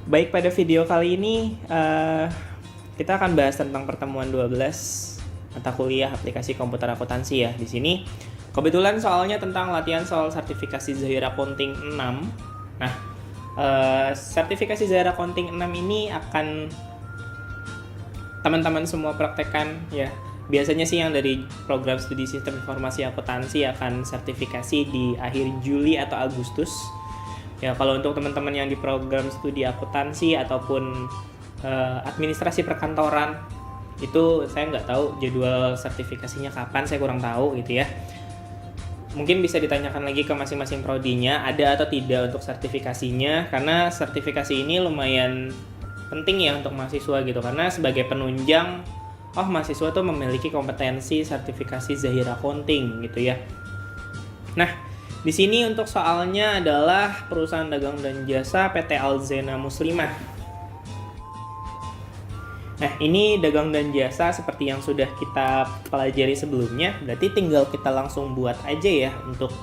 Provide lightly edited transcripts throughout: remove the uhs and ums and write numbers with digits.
Baik, pada video kali ini kita akan bahas tentang pertemuan 12 mata kuliah aplikasi komputer akuntansi ya. Di sini kebetulan soalnya tentang latihan soal sertifikasi Zahir Accounting 6. Nah, sertifikasi Zahir Accounting 6 ini akan teman-teman semua praktekkan ya. Biasanya sih yang dari program studi sistem informasi akuntansi akan sertifikasi di akhir Juli atau Agustus. Ya, kalau untuk teman-teman yang di program studi akuntansi ataupun administrasi perkantoran, itu saya nggak tahu jadwal sertifikasinya kapan, saya kurang tahu gitu ya. Mungkin bisa ditanyakan lagi ke masing-masing prodinya, ada atau tidak untuk sertifikasinya, karena sertifikasi ini lumayan penting ya untuk mahasiswa gitu, karena sebagai penunjang, mahasiswa tuh memiliki kompetensi sertifikasi Zahir Accounting gitu ya. Nah, di sini untuk soalnya adalah perusahaan dagang dan jasa PT Alzena Muslimah. Nah, ini dagang dan jasa seperti yang sudah kita pelajari sebelumnya, berarti tinggal kita langsung buat aja ya untuk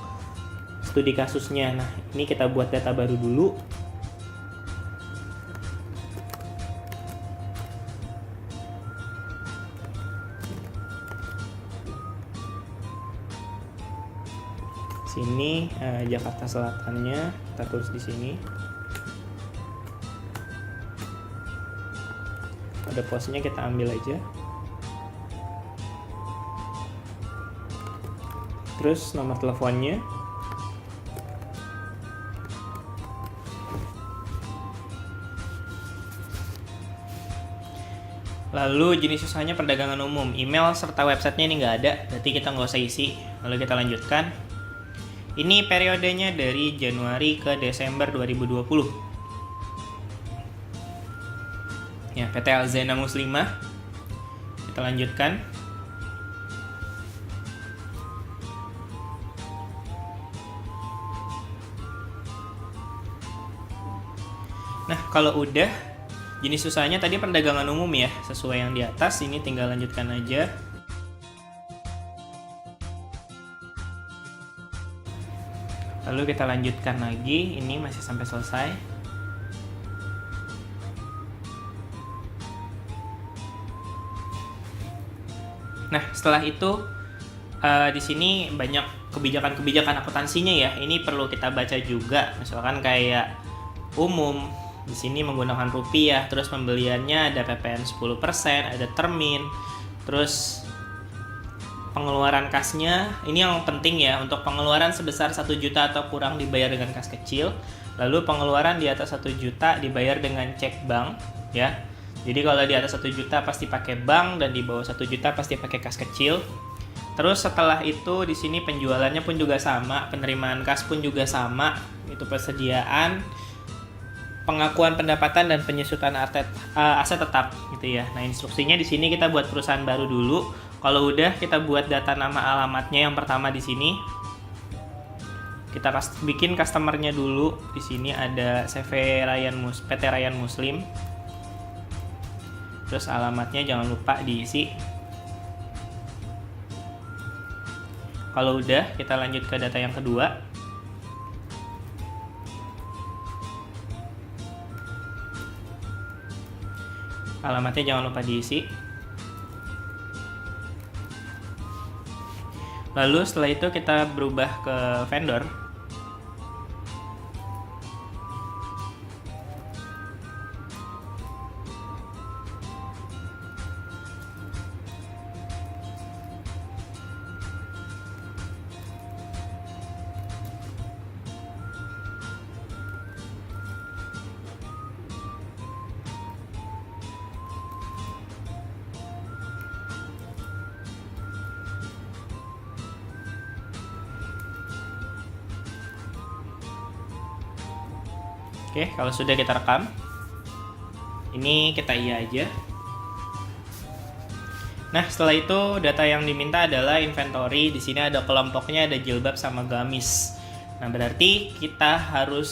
studi kasusnya. Nah, ini kita buat data baru dulu. Sini Jakarta Selatannya kita tulis di sini. Ada posnya kita ambil aja. Terus nomor teleponnya. Lalu jenis usahanya perdagangan umum, email serta websitenya ini nggak ada, berarti kita nggak usah isi. Lalu kita lanjutkan. Ini periodenya dari Januari ke Desember 2020. Ya, PT Alzena Muslimah. Kita lanjutkan. Nah, kalau udah, jenis usahanya tadi perdagangan umum ya, sesuai yang di atas, ini tinggal lanjutkan aja. Lalu kita lanjutkan lagi, ini masih sampai selesai. Nah, setelah itu di sini banyak kebijakan-kebijakan akuntansinya ya. Ini perlu kita baca juga. Misalkan kayak umum, di sini menggunakan rupiah, terus pembeliannya ada PPN 10%, ada termin, terus pengeluaran kasnya, ini yang penting ya, untuk pengeluaran sebesar 1 juta atau kurang dibayar dengan kas kecil, lalu pengeluaran di atas 1 juta dibayar dengan cek bank ya. Jadi kalau di atas 1 juta pasti pakai bank, dan di bawah 1 juta pasti pakai kas kecil. Terus setelah itu di sini penjualannya pun juga sama, penerimaan kas pun juga sama, itu persediaan, pengakuan pendapatan, dan penyusutan aset tetap gitu ya. Nah, instruksinya di sini kita buat perusahaan baru dulu. Kalau udah, kita buat data nama alamatnya yang pertama di sini. Kita bikin customernya dulu. Di sini ada PT Ryan Muslim. Terus alamatnya jangan lupa diisi. Kalau udah, kita lanjut ke data yang kedua. Alamatnya jangan lupa diisi. Lalu setelah itu kita berubah ke vendor. Oke, kalau sudah kita rekam, ini kita iya aja. Nah, setelah itu data yang diminta adalah inventory. Di sini ada kelompoknya, ada jilbab sama gamis. Nah, berarti kita harus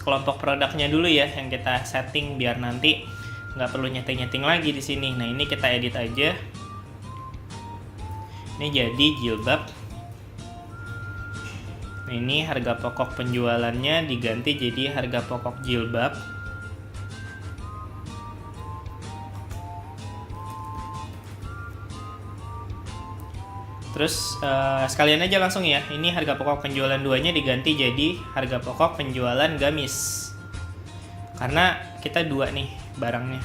kelompok produknya dulu ya yang kita setting biar nanti nggak perlu nyeting-nyeting lagi di sini. Nah, ini kita edit aja. Ini jadi jilbab. Ini harga pokok penjualannya diganti jadi harga pokok jilbab. Terus sekalian aja langsung ya, ini harga pokok penjualan 2-nya diganti jadi harga pokok penjualan gamis. Karena kita 2 nih barangnya.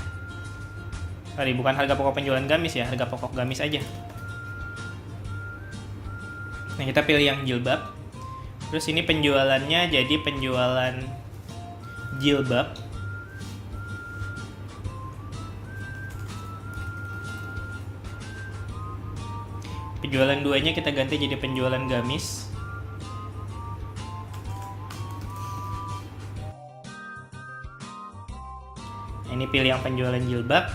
Sorry, bukan harga pokok penjualan gamis ya, harga pokok gamis aja. Nah, kita pilih yang jilbab. Terus ini penjualannya jadi penjualan jilbab. Penjualan 2-nya kita ganti jadi penjualan gamis. Ini pilih yang penjualan jilbab.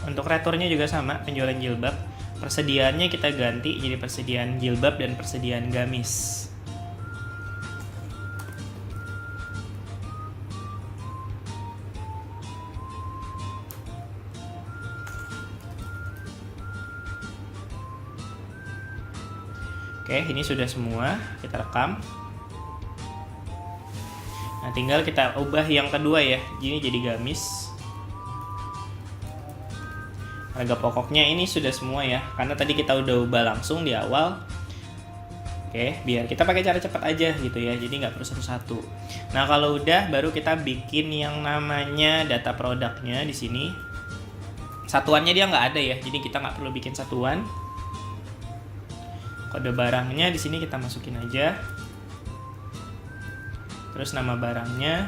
Untuk returnya juga sama, penjualan jilbab. Persediaannya kita ganti jadi persediaan jilbab dan persediaan gamis. Oke, ini sudah semua, kita rekam. Nah, tinggal kita ubah yang kedua ya, ini jadi gamis. Harga pokoknya ini sudah semua ya, karena tadi kita udah ubah langsung di awal. Oke, biar kita pakai cara cepat aja gitu ya, jadi nggak perlu satu-satu. Nah, kalau udah, baru kita bikin yang namanya data produknya di sini. Satuannya dia nggak ada ya, jadi kita nggak perlu bikin satuan. Kode barangnya di sini kita masukin aja. Terus nama barangnya.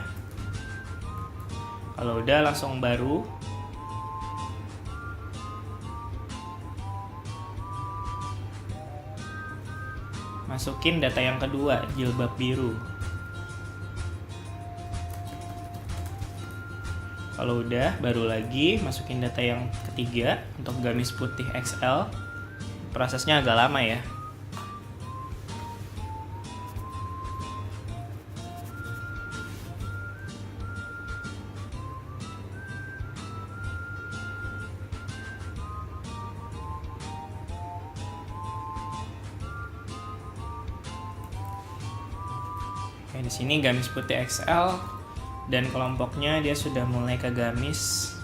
Kalau udah langsung baru. Masukin data yang kedua, jilbab biru. Kalau udah, baru lagi masukin data yang ketiga untuk gamis putih XL. Prosesnya agak lama ya. Oke, di sini gamis putih XL dan kelompoknya dia sudah mulai ke gamis.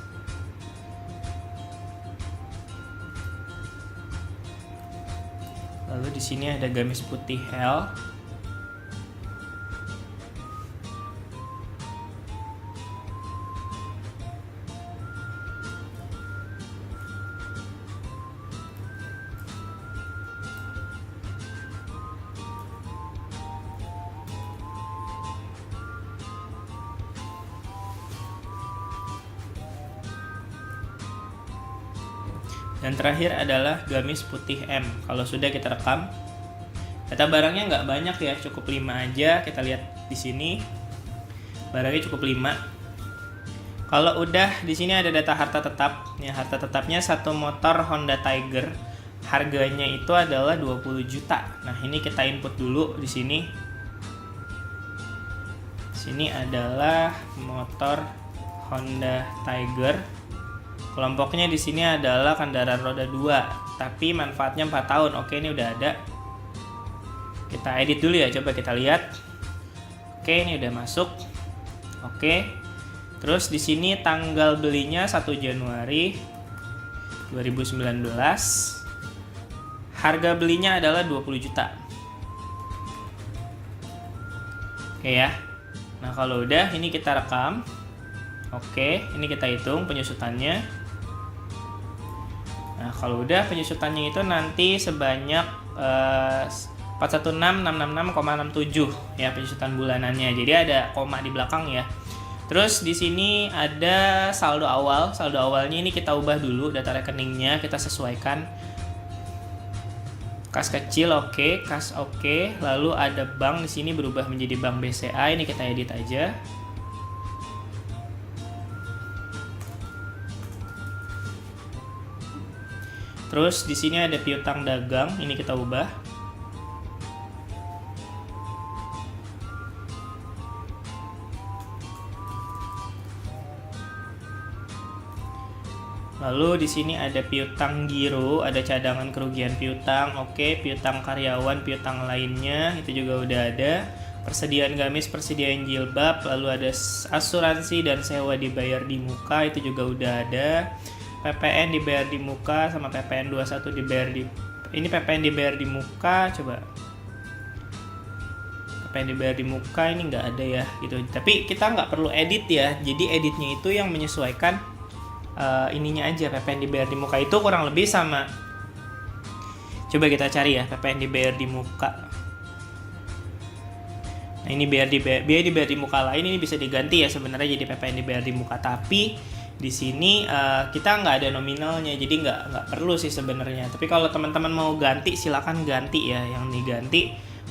Lalu di sini ada gamis putih L. Dan terakhir adalah gamis putih M. Kalau sudah kita rekam, data barangnya nggak banyak ya, cukup 5 aja. Kita lihat di sini, barangnya cukup 5. Kalau udah, di sini ada data harta tetap. Ya, harta tetapnya satu motor Honda Tiger. Harganya itu adalah 20 juta. Nah, ini kita input dulu di sini. Sini adalah motor Honda Tiger. Kelompoknya di sini adalah kendaraan roda 2, tapi manfaatnya 4 tahun. Oke, ini udah ada. Kita edit dulu ya, coba kita lihat. Oke, ini udah masuk. Oke. Terus di sini tanggal belinya 1 Januari 2019. Harga belinya adalah 20 juta. Oke ya. Nah, kalau udah ini kita rekam. Oke, ini kita hitung penyusutannya. Nah, kalau udah penyusutannya itu nanti sebanyak 416.666,67 ya penyusutan bulanannya. Jadi ada koma di belakang ya. Terus di sini ada saldo awal. Saldo awalnya ini kita ubah dulu data rekeningnya, kita sesuaikan. Kas kecil oke, kas oke. Lalu ada bank di sini berubah menjadi bank BCA. Ini kita edit aja. Terus di sini ada piutang dagang, ini kita ubah. Lalu di sini ada piutang giro, ada cadangan kerugian piutang, oke, piutang karyawan, piutang lainnya, itu juga udah ada. Persediaan gamis, persediaan jilbab, lalu ada asuransi dan sewa dibayar di muka, itu juga udah ada. PPN dibayar di muka sama PPN 21 dibayar di ini PPN dibayar di muka, coba PPN dibayar di muka ini nggak ada ya gitu. Tapi kita nggak perlu edit ya, jadi editnya itu yang menyesuaikan ininya aja. PPN dibayar di muka itu kurang lebih sama, coba kita cari ya PPN dibayar di muka. Nah ini biaya dibayar di muka lain ini bisa diganti ya sebenarnya jadi PPN dibayar di muka, tapi di sini kita nggak ada nominalnya, jadi nggak perlu sih sebenarnya. Tapi kalau teman-teman mau ganti silakan ganti ya. Yang diganti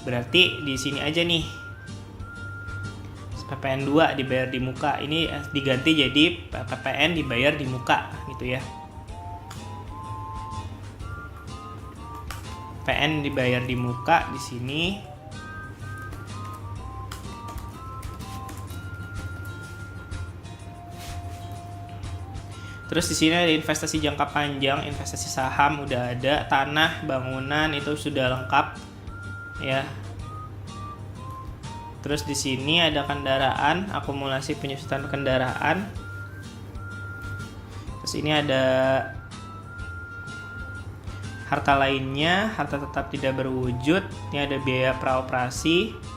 berarti di sini aja nih, PPN 2 dibayar di muka ini diganti jadi PPN dibayar di muka gitu ya. PPN dibayar di muka di sini. Terus di sini ada investasi jangka panjang, investasi saham udah ada, tanah, bangunan itu sudah lengkap ya. Terus di sini ada kendaraan, akumulasi penyusutan kendaraan. Terus ini ada harta lainnya, harta tetap tidak berwujud. Ini ada biaya praoperasi.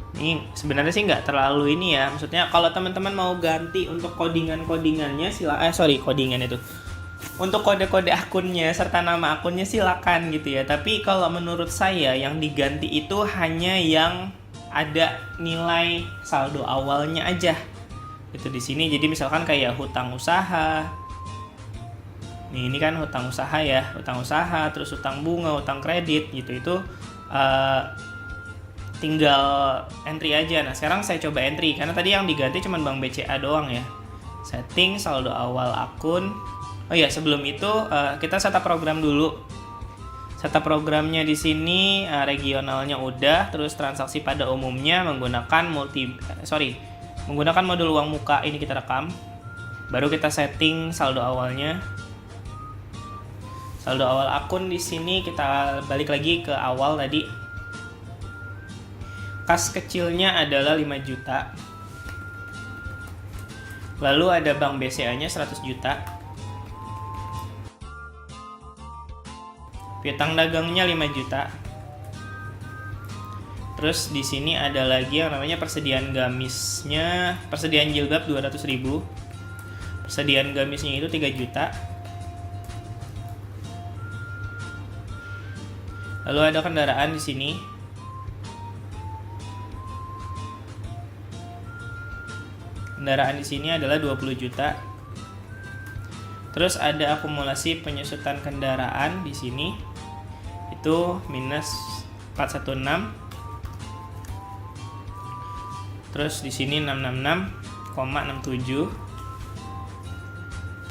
Ini sebenarnya sih nggak terlalu ini ya, maksudnya kalau teman-teman mau ganti untuk codingannya codingan itu untuk kode-kode akunnya serta nama akunnya silakan gitu ya. Tapi kalau menurut saya yang diganti itu hanya yang ada nilai saldo awalnya aja itu di sini. Jadi misalkan kayak hutang usaha, nih ini kan hutang usaha ya, hutang usaha, terus hutang bunga, hutang kredit gitu, itu tinggal entry aja. Nah sekarang saya coba entry karena tadi yang diganti cuma Bank BCA doang ya. Setting saldo awal akun. Oh ya sebelum itu kita setup program dulu. Setup programnya di sini regionalnya udah, terus transaksi pada umumnya menggunakan menggunakan modul uang muka ini kita rekam. Baru kita setting saldo awalnya. Saldo awal akun di sini kita balik lagi ke awal tadi. Kas kecilnya adalah 5 juta. Lalu ada bank BCA-nya 100 juta. Piutang dagangnya 5 juta. Terus di sini ada lagi yang namanya persediaan gamisnya, persediaan jilbab 200.000. Persediaan gamisnya itu 3 juta. Lalu ada kendaraan di sini. Kendaraan di sini adalah 20 juta. Terus ada akumulasi penyusutan kendaraan di sini. Itu minus 416. Terus di sini 666,67.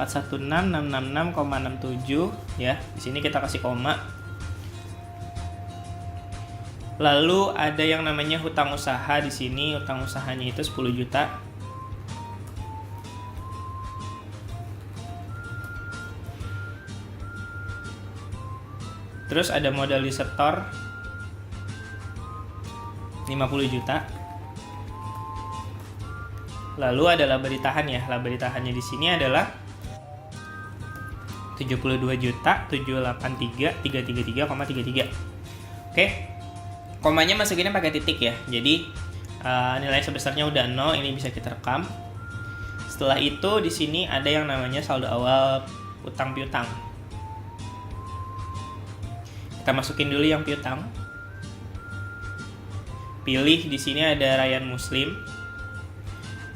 416,666,67 ya. Di sini kita kasih koma. Lalu ada yang namanya hutang usaha di sini. Hutang usahanya itu 10 juta. Terus ada modal disetor 50 juta. Lalu ada laba ditahan ya. Laba ditahannya di sini adalah 72.783.333,33. Oke. Komanya masukinnya pakai titik ya. Jadi nilai sebesarnya udah 0, ini bisa kita rekam. Setelah itu di sini ada yang namanya saldo awal utang piutang. Kita masukin dulu yang piutang. Pilih di sini ada Ryan Muslim.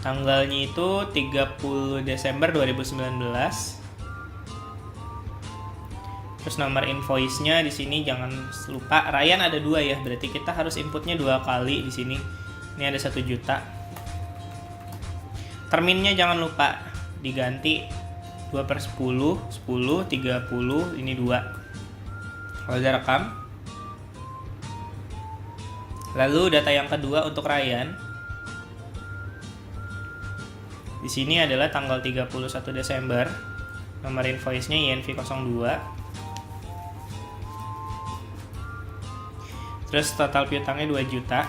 Tanggalnya itu 30 Desember 2019. Terus nomor invoice-nya di sini jangan lupa. Ryan ada 2 ya, berarti kita harus inputnya 2 kali di sini. Ini ada 1 juta. Terminnya jangan lupa diganti 2/10, 10, 30, ini 2. Kalau udah rekam. Lalu data yang kedua untuk Ryan. Di sini adalah tanggal 31 Desember. Nomor invoice-nya INV02. Terus total piutangnya 2 juta.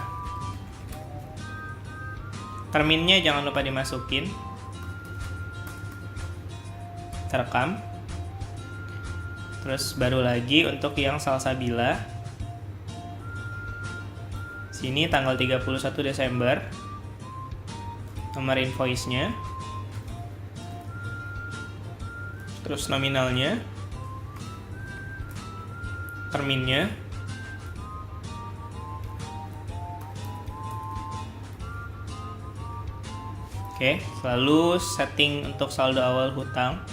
Terminnya jangan lupa dimasukin. Terekam. Terus baru lagi untuk yang Salsabila. Sini tanggal 31 Desember. Nomor invoice-nya. Terus nominalnya. Terminnya. Oke, lalu setting untuk saldo awal hutang.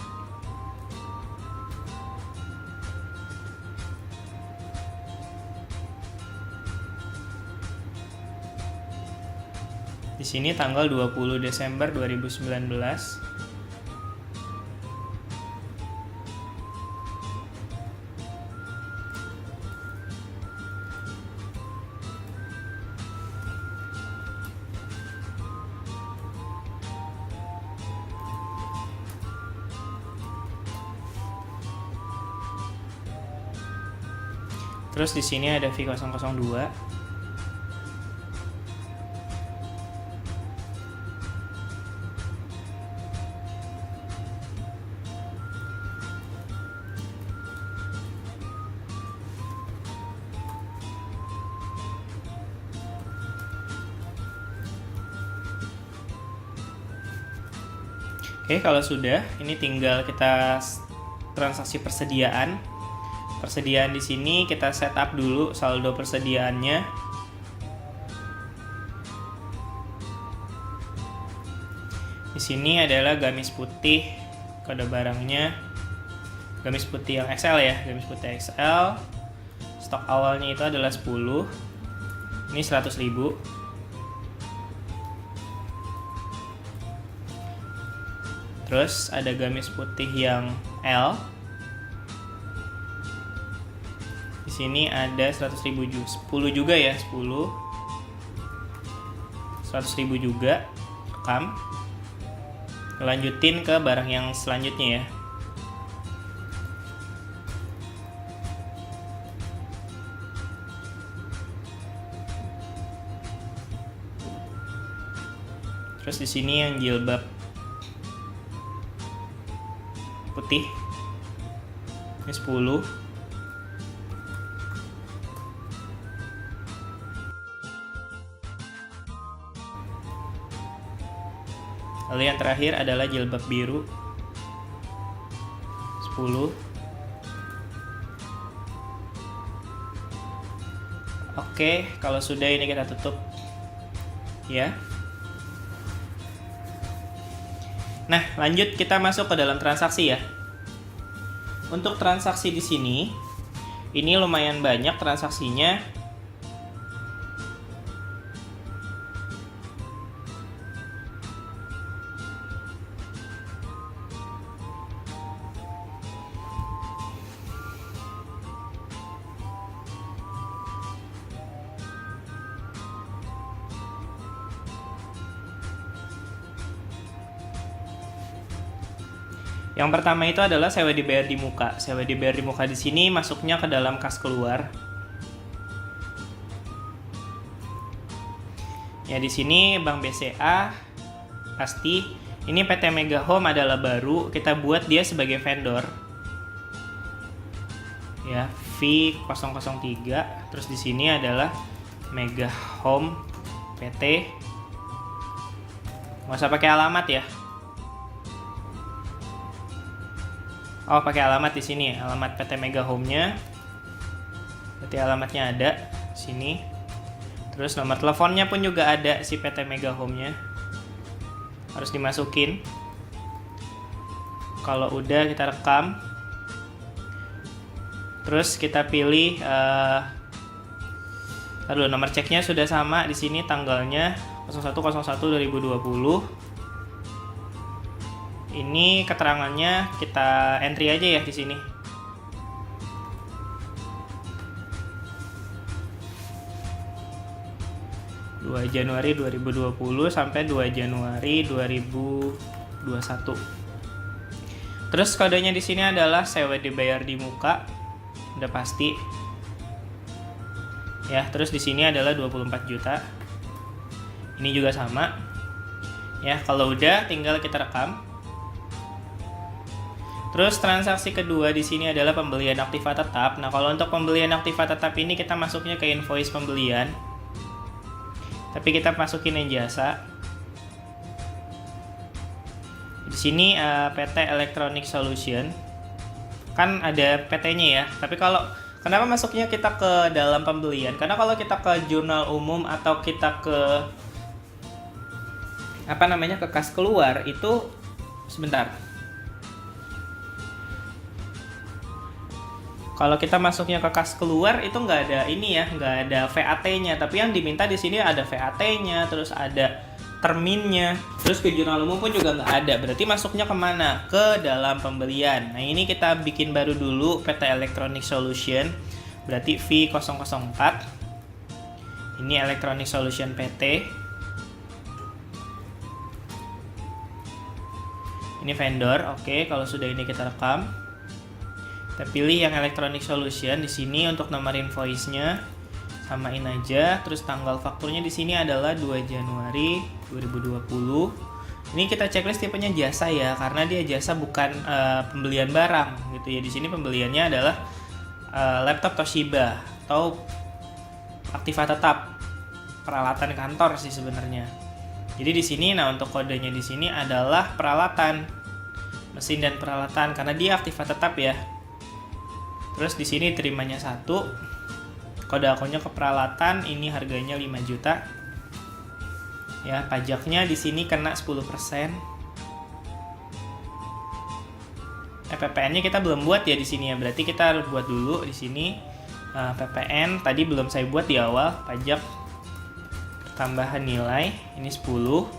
Di sini tanggal 20 Desember 2019. Terus di sini ada V002. Oke, kalau sudah, ini tinggal kita transaksi persediaan. Persediaan di sini kita setup dulu saldo persediaannya. Di sini adalah gamis putih, kode barangnya gamis putih yang XL ya, gamis putih XL. Stok awalnya itu adalah 10. Ini 100.000. Terus ada gamis putih yang L. Di sini ada 100.000 10 juga ya, 10. 100.000 juga. Rekam. Lanjutin ke barang yang selanjutnya ya. Terus di sini yang jilbab putih. Ini 10. Lalu yang terakhir adalah jilbab biru 10. Oke, kalau sudah ini kita tutup ya. Nah, lanjut kita masuk ke dalam transaksi ya. Untuk transaksi di sini ini lumayan banyak transaksinya. Yang pertama itu adalah sewa dibayar di muka. Sewa dibayar di muka di sini masuknya ke dalam kas keluar. Ya di sini Bank BCA pasti. Ini PT Mega Home adalah baru, kita buat dia sebagai vendor. Ya, V003. Terus di sini adalah Mega Home PT. Nggak usah pakai alamat ya. Oh, pakai alamat di sini, alamat PT Mega Home-nya. Berarti alamatnya ada di sini. Terus nomor teleponnya pun juga ada si PT Mega Home-nya. Harus dimasukin. Kalau udah kita rekam. Terus kita pilih nomor ceknya sudah sama di sini, tanggalnya 01/01/2020. Ini keterangannya kita entry aja ya di sini. Januari 2020 sampai 2 Januari 2021. Terus kodenya di sini adalah sewa dibayar di muka. Udah pasti. Ya, terus di sini adalah 24 juta. Ini juga sama. Ya, kalau udah tinggal kita rekam. Terus transaksi kedua di sini adalah pembelian aktiva tetap. Nah, kalau untuk pembelian aktiva tetap ini kita masuknya ke invoice pembelian. Tapi kita masukin yang jasa. Di sini PT Electronic Solution. Kan ada PT-nya ya. Tapi kenapa masuknya kita ke dalam pembelian? Karena kalau kita ke jurnal umum atau kita ke ke kas keluar itu sebentar. Kalau kita masuknya ke kas keluar itu nggak ada nggak ada VAT-nya. Tapi yang diminta di sini ada VAT-nya, terus ada terminnya, terus ke jurnal umum pun juga nggak ada. Berarti masuknya kemana? Ke dalam pembelian. Nah, ini kita bikin baru dulu PT Electronic Solution. Berarti V004. Ini Electronic Solution PT. Ini vendor. Oke, kalau sudah ini kita rekam. Kita pilih yang Electronic Solution di sini untuk nomor invoice-nya. Samain aja, terus tanggal fakturnya di sini adalah 2 Januari 2020. Ini kita checklist tipenya jasa ya, karena dia jasa bukan pembelian barang gitu ya. Di sini pembeliannya adalah laptop Toshiba atau aktiva tetap, peralatan kantor sih sebenarnya. Jadi di sini untuk kodenya di sini adalah peralatan, mesin dan peralatan karena dia aktiva tetap ya. Terus di sini terimanya 1. Kode akunnya ke peralatan, ini harganya 5 juta. Ya, pajaknya di sini kena 10%. PPN-nya kita belum buat ya di sini ya. Berarti kita harus buat dulu di sini. PPN tadi belum saya buat di awal. Pajak tambahan nilai ini 10.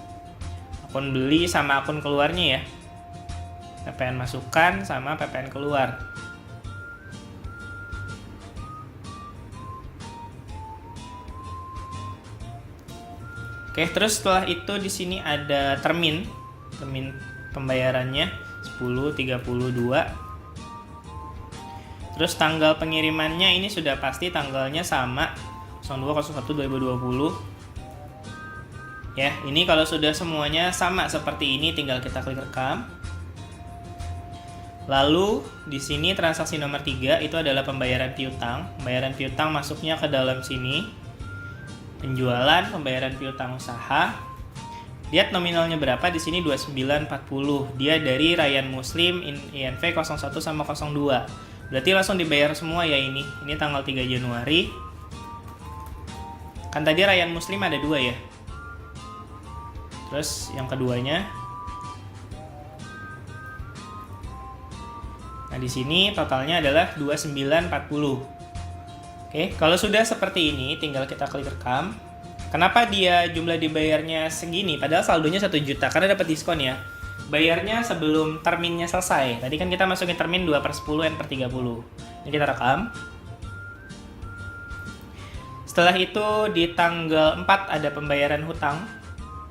Akun beli sama akun keluarnya ya. PPN masukan sama PPN keluar. Oke, terus setelah itu di sini ada termin pembayarannya 10.32. Terus tanggal pengirimannya ini sudah pasti tanggalnya sama 02/01/2020. Ya, ini kalau sudah semuanya sama seperti ini tinggal kita klik rekam. Lalu di sini transaksi nomor 3 itu adalah pembayaran piutang. Pembayaran piutang masuknya ke dalam sini. Penjualan, pembayaran piutang usaha. Lihat nominalnya berapa di sini 2940. Dia dari Ryan Muslim INV 01 sama 02. Berarti langsung dibayar semua ya ini. Ini tanggal 3 Januari. Kan tadi Ryan Muslim ada 2 ya. Terus yang keduanya. Nah, di sini totalnya adalah 2940. Oke, kalau sudah seperti ini, tinggal kita klik rekam. Kenapa dia jumlah dibayarnya segini? Padahal saldonya 1 juta, karena dapat diskon ya. Bayarnya sebelum terminnya selesai. Tadi kan kita masukin termin 2/10 N/30. Ini kita rekam. Setelah itu di tanggal 4 ada pembayaran hutang.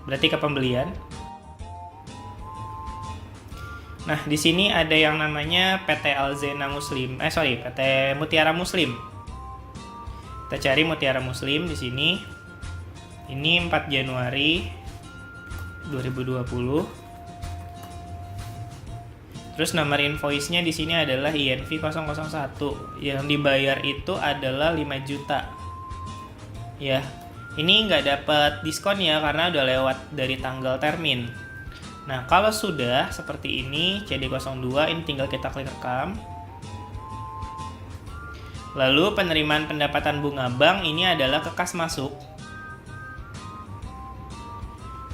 Berarti ke pembelian. Nah, di sini ada yang namanya PT Alzena Muslim. PT Mutiara Muslim. Kita cari Mutiara Muslim di sini. Ini 4 Januari 2020. Terus nomor invoice-nya di sini adalah INV 001. Yang dibayar itu adalah 5 juta. Ya. Ini nggak dapat diskon ya karena udah lewat dari tanggal termin. Nah, kalau sudah seperti ini CD02 ini tinggal kita klik rekam. Lalu penerimaan pendapatan bunga bank ini adalah ke kas masuk.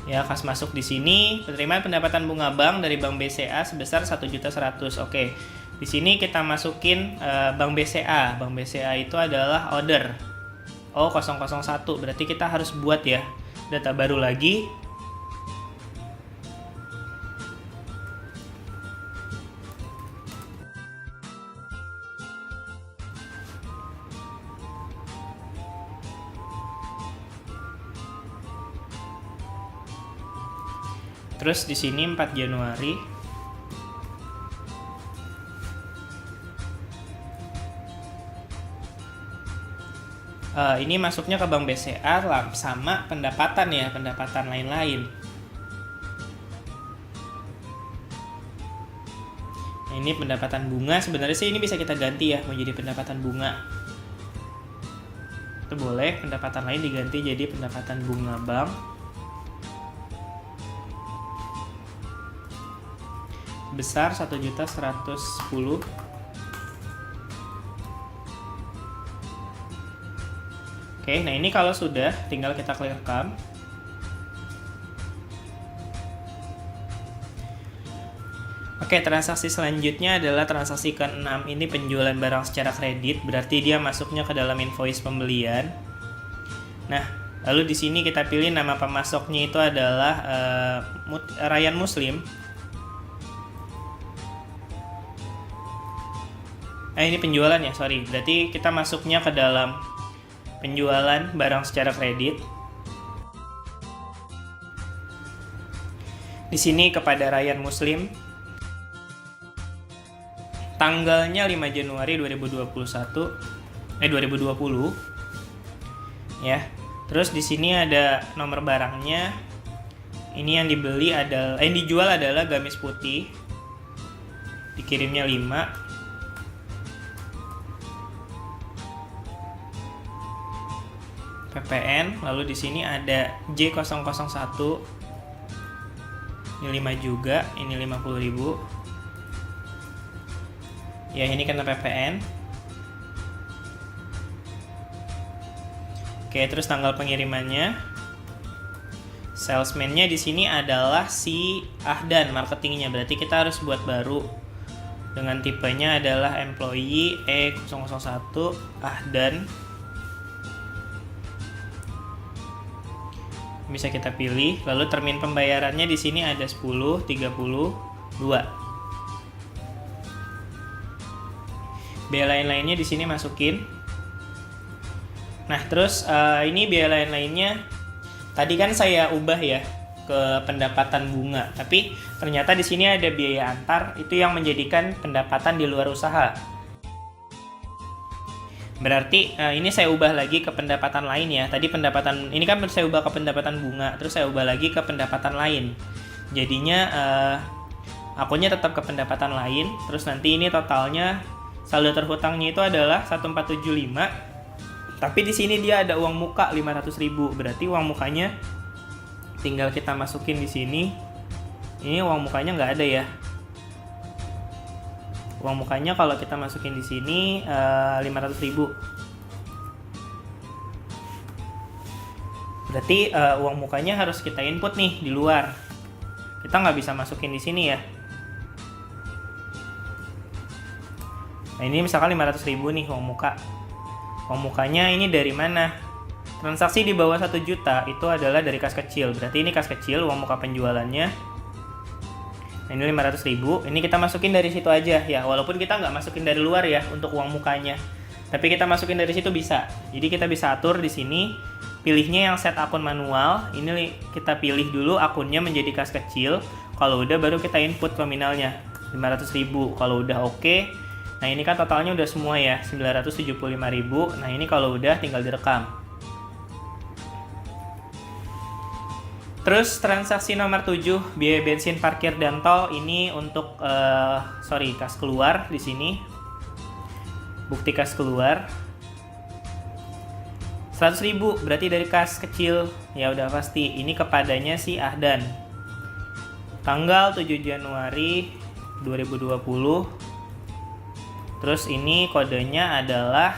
Ya, kas masuk di sini penerimaan pendapatan bunga bank dari Bank BCA sebesar 1.100.000. Oke. Di sini kita masukin Bank BCA. Bank BCA itu adalah order O001. Berarti kita harus buat ya data baru lagi. Terus di sini 4 Januari. Ini masuknya ke Bank BCA sama pendapatan ya, pendapatan lain-lain. Ini pendapatan bunga. Sebenarnya sih ini bisa kita ganti ya menjadi pendapatan bunga. Itu boleh, pendapatan lain diganti jadi pendapatan bunga bank. Besar 1.110.000. Oke, nah ini kalau sudah tinggal kita klik rekam. Oke, transaksi selanjutnya adalah transaksi ke-6. Ini penjualan barang secara kredit, berarti dia masuknya ke dalam invoice pembelian. Nah, lalu di sini kita pilih nama pemasoknya itu adalah Ryan Muslim. Ini penjualan ya, sorry. Berarti kita masuknya ke dalam penjualan barang secara kredit. Di sini kepada Ryan Muslim. Tanggalnya 5 Januari 2020 ya. Terus di sini ada nomor barangnya. Ini yang dibeli adalah yang dijual adalah gamis putih. Dikirimnya 5. PPN, lalu di sini ada J001. Ini 5 juga, ini 50.000. Ya, ini kena PPN. Oke, terus tanggal pengirimannya. Salesman-nya di sini adalah si Ahdan, marketingnya. Berarti kita harus buat baru. Dengan tipenya adalah employee E001 Ahdan. Bisa kita pilih. Lalu termin pembayarannya di sini ada 10, 32. Biaya lain-lainnya di sini masukin. Nah, terus ini biaya lain-lainnya tadi kan saya ubah ya ke pendapatan bunga, tapi ternyata di sini ada biaya antar, itu yang menjadikan pendapatan di luar usaha. Berarti ini saya ubah lagi ke pendapatan lain ya. Tadi pendapatan ini kan saya ubah ke pendapatan bunga, terus saya ubah lagi ke pendapatan lain. Jadinya akunnya tetap ke pendapatan lain, terus nanti ini totalnya saldo terhutangnya itu adalah 1475. Tapi di sini dia ada uang muka 500.000. Berarti uang mukanya tinggal kita masukin di sini. Ini uang mukanya nggak ada ya. Uang mukanya kalau kita masukin di sini 500.000. Berarti uang mukanya harus kita input nih di luar. Kita nggak bisa masukin di sini ya. Nah, ini misalkan 500.000 nih uang muka. Uang mukanya ini dari mana? Transaksi di bawah 1 juta itu adalah dari kas kecil. Berarti ini kas kecil, uang muka penjualannya. Nah, ini 500.000. Ini kita masukin dari situ aja ya. Walaupun kita nggak masukin dari luar ya untuk uang mukanya. Tapi kita masukin dari situ bisa. Jadi kita bisa atur di sini. Pilihnya yang set akun manual. Ini kita pilih dulu akunnya menjadi kas kecil. Kalau udah baru kita input nominalnya 500.000. Kalau udah oke. Nah, ini kan totalnya udah semua ya, 975.000. Nah, ini kalau udah tinggal direkam. Terus transaksi nomor 7, biaya bensin, parkir, dan tol. Ini untuk kas keluar di sini. Bukti kas keluar. 100.000 berarti dari kas kecil. Ya udah pasti. Ini kepadanya si Ahdan. Tanggal 7 Januari 2020. Terus ini kodenya adalah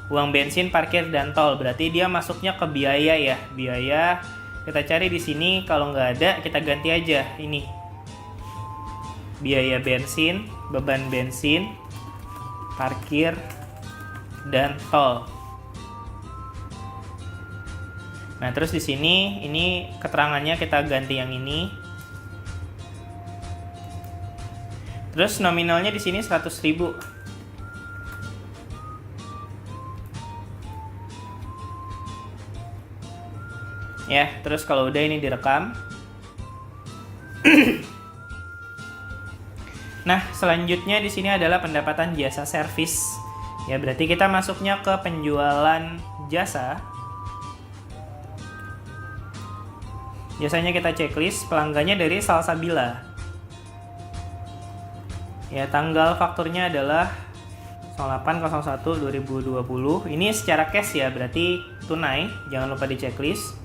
uang bensin, parkir, dan tol. Berarti dia masuknya ke biaya ya. Biaya kita cari di sini, kalau nggak ada kita ganti aja ini. Biaya bensin, beban bensin, parkir, dan tol. Nah, terus di sini ini keterangannya kita ganti yang ini. Terus nominalnya di sini 100.000. Ya, terus kalau udah ini direkam. Nah, selanjutnya di sini adalah pendapatan jasa servis. Ya, berarti kita masuknya ke penjualan jasa. Biasanya kita checklist pelanggannya dari Salsabila. Ya, tanggal fakturnya adalah 08.01.2020. Ini secara cash ya, berarti tunai. Jangan lupa di checklist.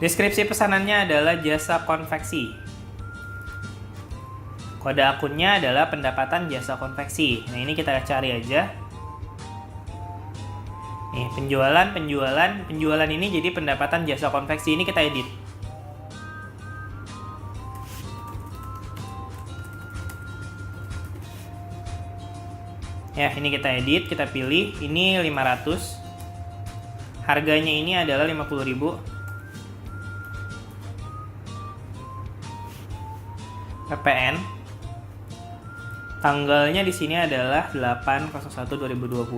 Deskripsi pesanannya adalah jasa konveksi. Kode akunnya adalah pendapatan jasa konveksi. Nah, ini kita cari aja. Nih, penjualan ini jadi pendapatan jasa konveksi. Ini kita edit. Ya, ini kita edit, kita pilih. Ini 500. Harganya ini adalah 50.000. PPN. Tanggalnya di sini adalah 8.01.2020.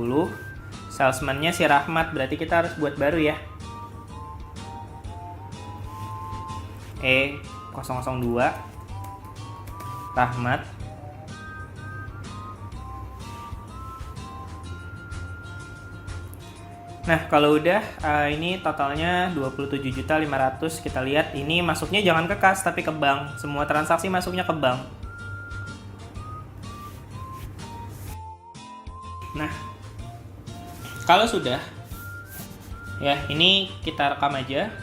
Salesman-nya si Rahmat, berarti kita harus buat baru ya. E002 Rahmat. Nah, kalau udah ini totalnya 27.500. Kita lihat ini masuknya jangan ke kas tapi ke bank. Semua transaksi masuknya ke bank. Nah, kalau sudah ya, ini kita rekam aja.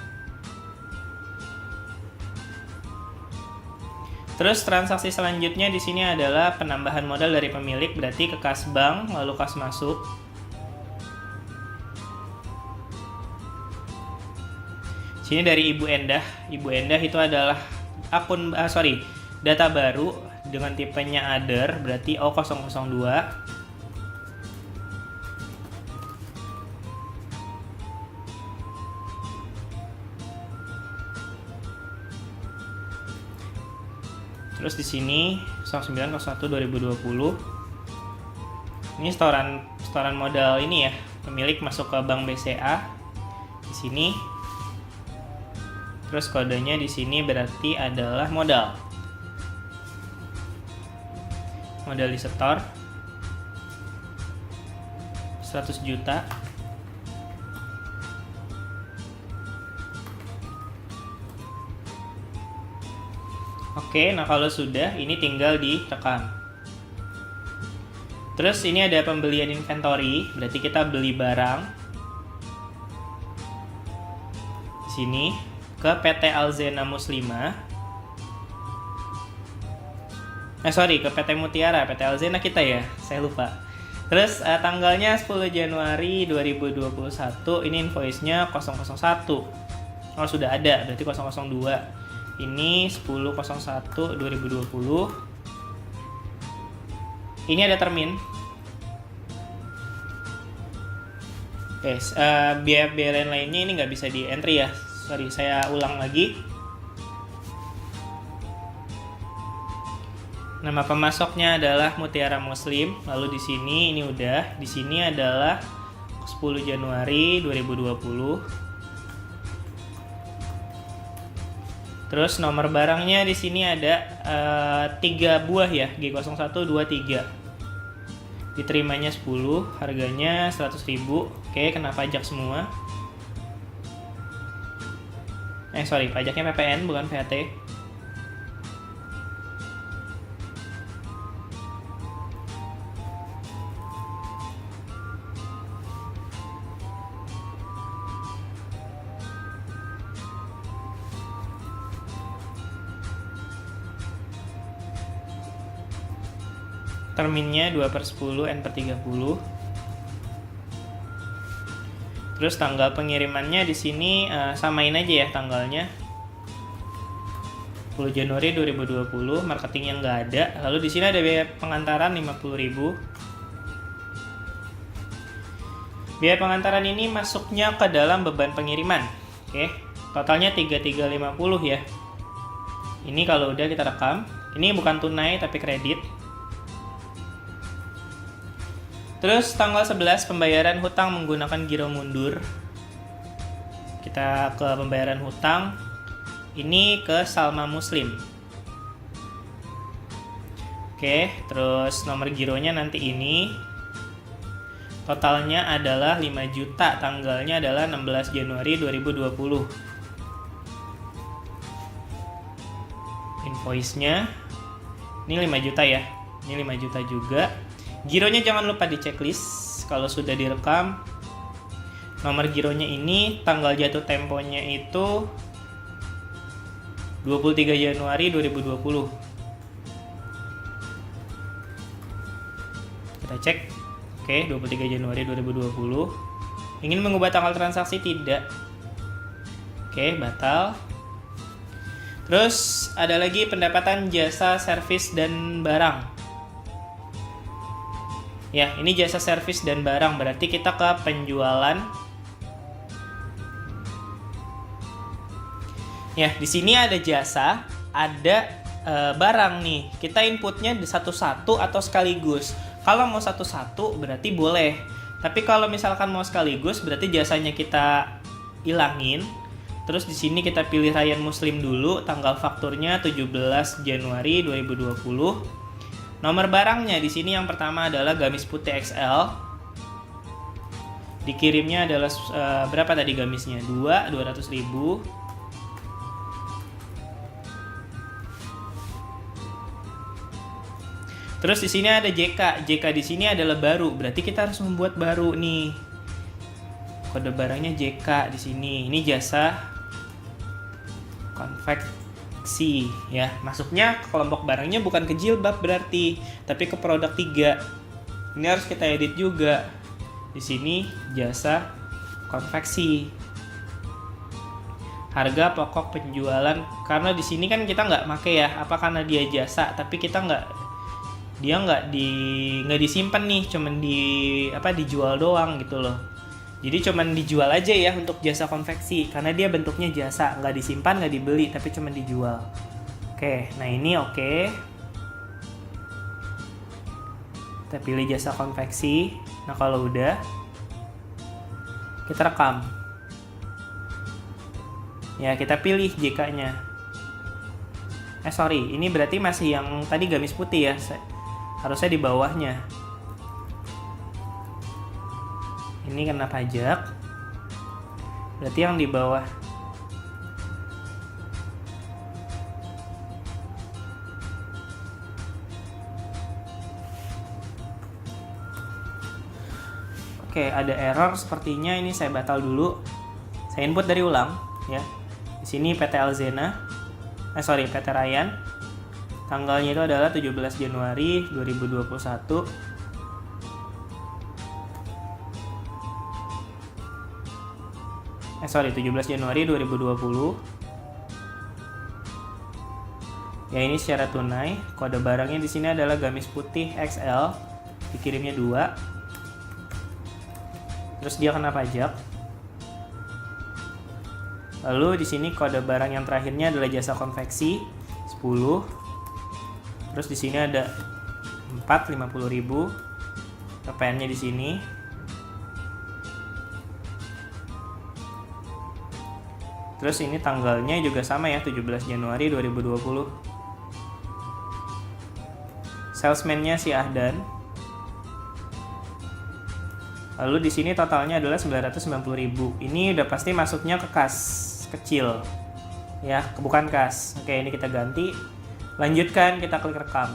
Terus transaksi selanjutnya di sini adalah penambahan modal dari pemilik, berarti ke kas bank lalu kas masuk. Sini dari Ibu Endah. Ibu Endah itu adalah data baru dengan tipenya other, berarti O002. Terus di sini 09.01.2020. Ini setoran modal ini ya. Pemilik masuk ke Bank BCA. Di sini. Terus kodenya di sini berarti adalah modal. Modal disetor 100 juta. Oke, nah kalau sudah ini tinggal direkam. Terus ini ada pembelian inventory, berarti kita beli barang. Di sini ke PT Alzena Muslimah. Ke PT Mutiara, PT Alzena kita ya, saya lupa. Terus tanggalnya 10 Januari 2021, ini invoice-nya 001. Oh, sudah ada, berarti 002. Ini 10.01.2020. Ini ada termin. Biaya lainnya ini nggak bisa di entry ya. Saya ulang lagi. Nama pemasoknya adalah Mutiara Muslim. Lalu di sini ini udah. Di sini adalah 10 Januari 2020. Terus nomor barangnya di sini ada 3 buah ya, G0123. Diterimanya 10, harganya 100.000. Oke, kena pajak semua. Pajaknya PPN bukan VAT. Terminnya 2/10 N/30. Terus tanggal pengirimannya di sini samain aja ya tanggalnya. 10 Januari 2020, marketingnya nggak ada. Lalu di sini ada biaya pengantaran 50.000. Biaya pengantaran ini masuknya ke dalam beban pengiriman. Oke, totalnya 3350 ya. Ini kalau udah kita rekam. Ini bukan tunai tapi kredit. Terus tanggal 11 pembayaran hutang menggunakan giro mundur. Kita ke pembayaran hutang. Ini ke Salma Muslim. Oke, terus nomor gironya nanti ini. Totalnya adalah 5 juta, tanggalnya adalah 16 Januari 2020. Invoice-nya Ini 5 juta ya. Ini 5 juta juga. Gironya jangan lupa di checklist kalau sudah direkam. Nomor gironya ini tanggal jatuh temponya itu 23 Januari 2020. Kita cek. Oke, 23 Januari 2020. Ingin mengubah tanggal transaksi? Tidak. Oke, batal. Terus ada lagi pendapatan jasa servis dan barang. Ya, ini jasa servis dan barang, berarti kita ke penjualan. Ya, di sini ada jasa, ada barang nih. Kita inputnya di satu-satu atau sekaligus. Kalau mau satu-satu berarti boleh. Tapi kalau misalkan mau sekaligus berarti jasanya kita ilangin. Terus di sini kita pilih Ryan Muslim dulu, tanggal fakturnya 17 Januari 2020. Nomor barangnya di sini yang pertama adalah gamis putih XL. Dikirimnya adalah berapa tadi gamisnya? 200.000. Terus di sini ada JK. JK di sini adalah baru, berarti kita harus membuat baru nih. Kode barangnya JK di sini. Ini jasa konveksi ya. Masuknya ke kelompok barangnya bukan ke jilbab berarti, tapi ke produk 3. Ini harus kita edit juga. Di sini jasa konveksi. Harga pokok penjualan, karena di sini kan kita nggak make ya, apa karena dia jasa, tapi kita nggak disimpan nih, cuman dijual doang gitu loh. Jadi cuman dijual aja ya untuk jasa konveksi, karena dia bentuknya jasa, nggak disimpan, nggak dibeli, tapi cuman dijual. Oke, nah ini oke. Kita pilih jasa konveksi. Nah kalau udah, kita rekam. Ya kita pilih JK-nya. Sorry, ini berarti masih yang tadi gamis putih ya. Harusnya di bawahnya. Ini kena pajak. Berarti yang di bawah. Oke, ada error sepertinya. Ini saya batal dulu. Saya input dari ulang ya. Di sini PT Alzena. PT Ryan. Tanggalnya itu adalah 17 Januari 2021. 17 Januari 2020. Ya ini secara tunai. Kode barangnya di sini adalah gamis putih XL. Dikirimnya 2. Terus dia kena pajak. Lalu di sini kode barang yang terakhirnya adalah jasa konveksi 10. Terus di sini ada 50.000. PPN-nya di sini. Terus ini tanggalnya juga sama ya, 17 Januari 2020. Salesman-nya si Ahdan. Lalu di sini totalnya adalah 990.000. Ini udah pasti masuknya ke kas kecil. Ya, bukan kas. Oke, ini kita ganti. Lanjutkan, kita klik rekam.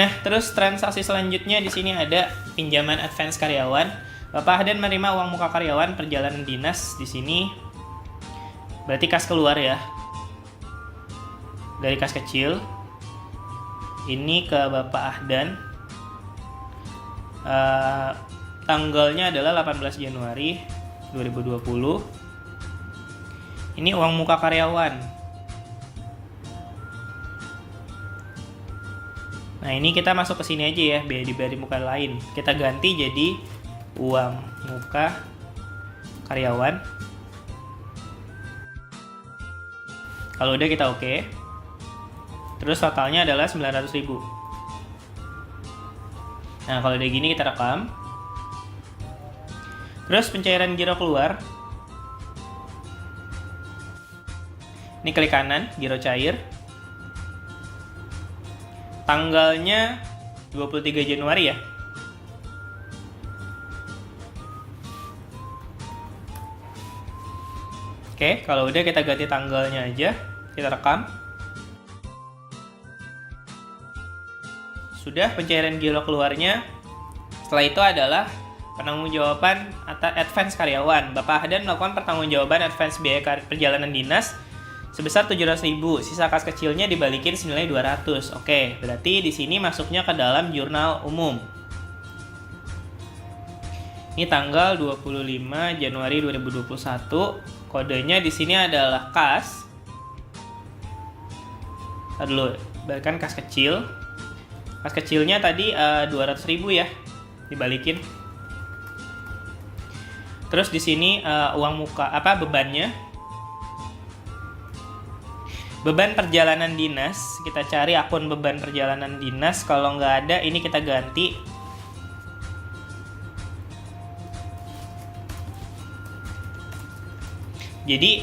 Nah, terus transaksi selanjutnya di sini ada pinjaman advance karyawan. Bapak Ahdan menerima uang muka karyawan perjalanan dinas di sini. Berarti kas keluar ya. Dari kas kecil. Ini ke Bapak Ahdan. Tanggalnya adalah 18 Januari 2020. Ini uang muka karyawan. Nah ini kita masuk ke sini aja ya, dari muka lain. Kita ganti jadi uang muka karyawan. Kalau udah kita oke. Terus totalnya adalah 900.000. Nah kalau udah gini kita rekam. Terus pencairan giro keluar. Ini klik kanan, giro cair. Tanggalnya 23 Januari ya. Oke, kalau udah kita ganti tanggalnya aja. Kita rekam. Sudah pencairan giro keluarnya. Setelah itu adalah pertanggungjawaban atau advance karyawan. Bapak Ahdan melakukan pertanggungjawaban advance biaya perjalanan dinas sebesar 700.000. Sisa kas kecilnya dibalikin senilai 200. Oke, berarti di sini masuknya ke dalam jurnal umum. Ini tanggal 25 Januari 2021. Kodenya di sini adalah kas. Dulu, balikan kas kecil. Kas kecilnya tadi 200.000 ya, dibalikin. Terus di sini uang muka bebannya. Beban perjalanan dinas, kita cari akun beban perjalanan dinas. Kalau nggak ada, ini kita ganti. Jadi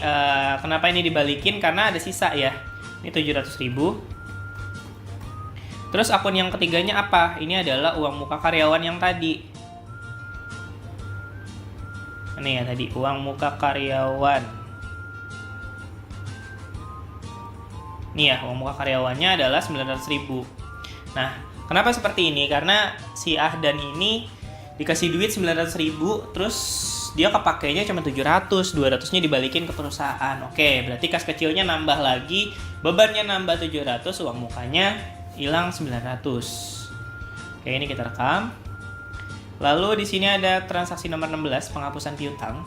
kenapa ini dibalikin? Karena ada sisa ya. Ini 700.000. Terus akun yang ketiganya apa? Ini adalah uang muka karyawan yang tadi. Ini ya tadi, uang muka karyawan. Ini ya, uang muka karyawannya adalah 900.000. Nah, kenapa seperti ini? Karena si Ahdan ini dikasih duit 900.000, terus dia kepakainya cuma 700, 200-nya dibalikin ke perusahaan. Oke, berarti kas kecilnya nambah lagi, bebannya nambah 700, uang mukanya hilang 900. Oke, ini kita rekam. Lalu di sini ada transaksi nomor 16, penghapusan piutang.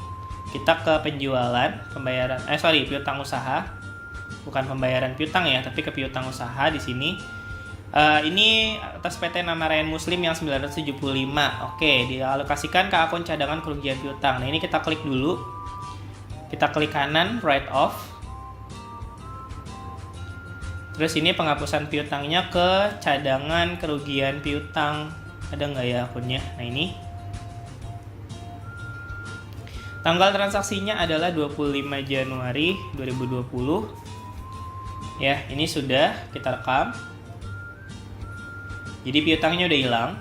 Kita ke penjualan, pembayaran piutang usaha. Bukan pembayaran piutang ya, tapi ke piutang usaha di sini. Ini atas PT Nama Rayan Muslim yang 975. Oke, dialokasikan ke akun cadangan kerugian piutang. Nah, ini kita klik dulu. Kita klik kanan, write off. Terus ini penghapusan piutangnya ke cadangan kerugian piutang. Ada nggak ya akunnya? Nah, ini. Tanggal transaksinya adalah 25 Januari 2020. Ya, ini sudah kita rekam. Jadi piutangnya udah hilang.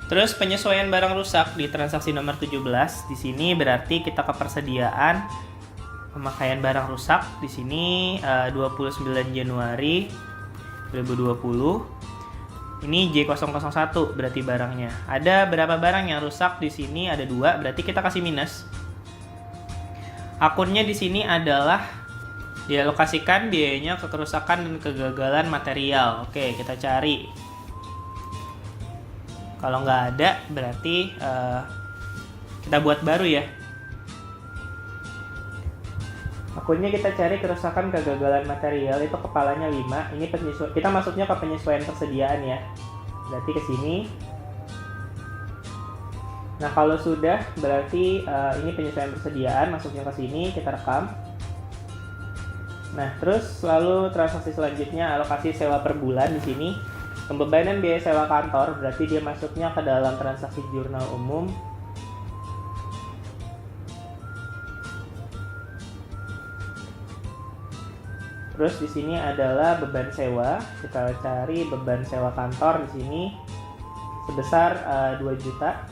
Terus penyesuaian barang rusak di transaksi nomor 17. Di sini berarti kita ke persediaan pemakaian barang rusak. Di sini 29 Januari 2020. Ini J001 berarti barangnya. Ada berapa barang yang rusak di sini? Ada 2, berarti kita kasih minus. Akunnya di sini adalah dialokasikan biayanya ke kerusakan dan kegagalan material. Oke, kita cari. Kalau nggak ada, berarti kita buat baru ya. Akunnya kita cari kerusakan kegagalan material, itu kepalanya 5. Ini kita masuknya ke penyesuaian persediaan ya. Berarti ke sini. Nah, kalau sudah berarti ini penyesuaian persediaan, masuknya ke sini, kita rekam. Nah, terus lalu transaksi selanjutnya alokasi sewa per bulan di sini. Pembebanan biaya sewa kantor, berarti dia masuknya ke dalam transaksi jurnal umum. Terus di sini adalah beban sewa. Kita cari beban sewa kantor di sini sebesar 2 juta.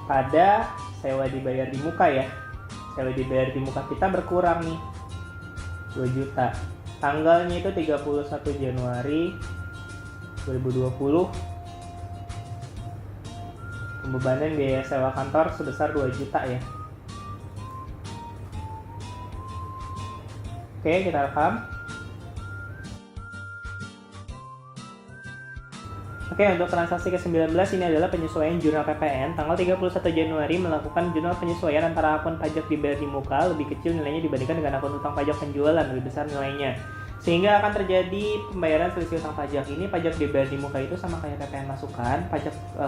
Pada sewa dibayar di muka ya. Sewa dibayar di muka kita berkurang nih. 2 juta. Tanggalnya itu 31 Januari 2020. Pembebanan biaya sewa kantor sebesar 2 juta ya. Oke, kita rekam. Oke, untuk transaksi ke-19 ini adalah penyesuaian jurnal PPN. Tanggal 31 Januari melakukan jurnal penyesuaian antara akun pajak dibayar di muka lebih kecil nilainya dibandingkan dengan akun utang pajak penjualan lebih besar nilainya. Sehingga akan terjadi pembayaran selisih utang pajak. Ini pajak dibayar di muka itu sama kayak PPN masukan,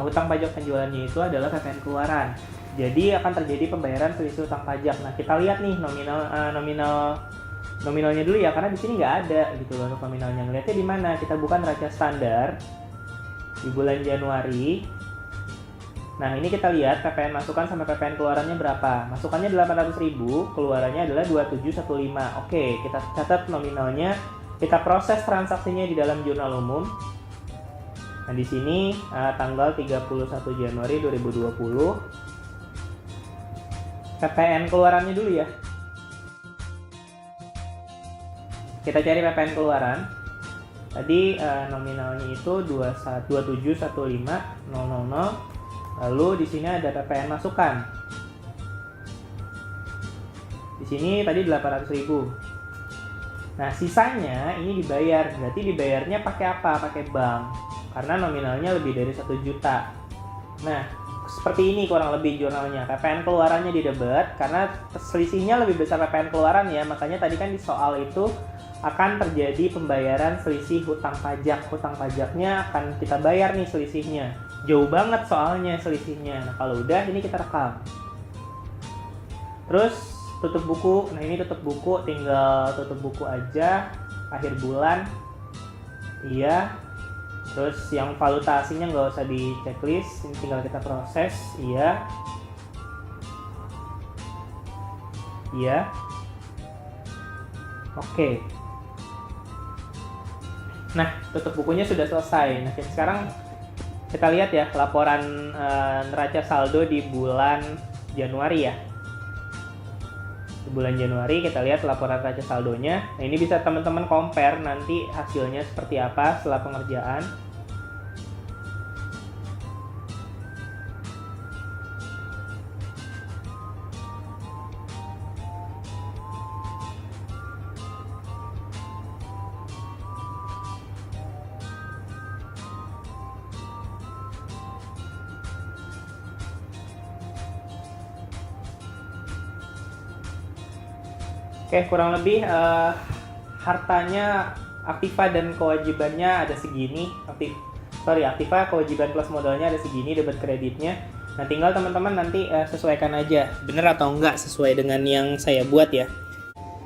utang pajak penjualannya itu adalah PPN keluaran. Jadi akan terjadi pembayaran selisih utang pajak. Nah, kita lihat nih nominalnya dulu ya, karena di sini nggak ada gitu loh untuk nominalnya. Ngeliatnya di mana? Kita buka neraca standar di bulan Januari. Nah, ini kita lihat PPN masukan sama PPN keluarannya berapa. Masukannya 800.000, keluarannya adalah 2715. Oke, kita catat nominalnya, kita proses transaksinya di dalam jurnal umum. Nah, di sini tanggal 31 Januari 2020. PPN keluarannya dulu ya. Kita cari PPN keluaran. Tadi nominalnya itu 2715.000. Lalu di sini ada PPN masukan. Di sini tadi 800.000. Nah, sisanya ini dibayar. Berarti dibayarnya pakai apa? Pakai bank. Karena nominalnya lebih dari 1 juta. Nah, seperti ini kurang lebih jurnalnya. PPN keluarannya didebet karena selisihnya lebih besar PPN keluaran ya. Makanya tadi kan di soal itu akan terjadi pembayaran selisih hutang pajak. Hutang pajaknya akan kita bayar nih selisihnya. Jauh banget soalnya selisihnya. Nah, kalau udah ini kita rekam. Terus tutup buku. Nah, ini tutup buku, tinggal tutup buku aja. Akhir bulan. Iya. Terus yang valuta asingnya nggak usah di checklist, ini tinggal kita proses. Iya. Iya. Oke. Nah, tutup bukunya sudah selesai. Nah, sekarang kita lihat ya laporan neraca saldo di bulan Januari ya. Di bulan Januari kita lihat laporan neraca saldonya. Nah, ini bisa teman-teman compare nanti hasilnya seperti apa setelah pengerjaan. Oke, kurang lebih hartanya aktiva dan kewajibannya ada segini. Aktiva kewajiban plus modalnya ada segini, debit kreditnya. Nah, tinggal teman-teman nanti sesuaikan aja bener atau enggak sesuai dengan yang saya buat ya.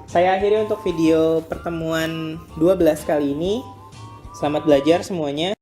Saya akhiri untuk video pertemuan 12 kali ini. Selamat belajar semuanya.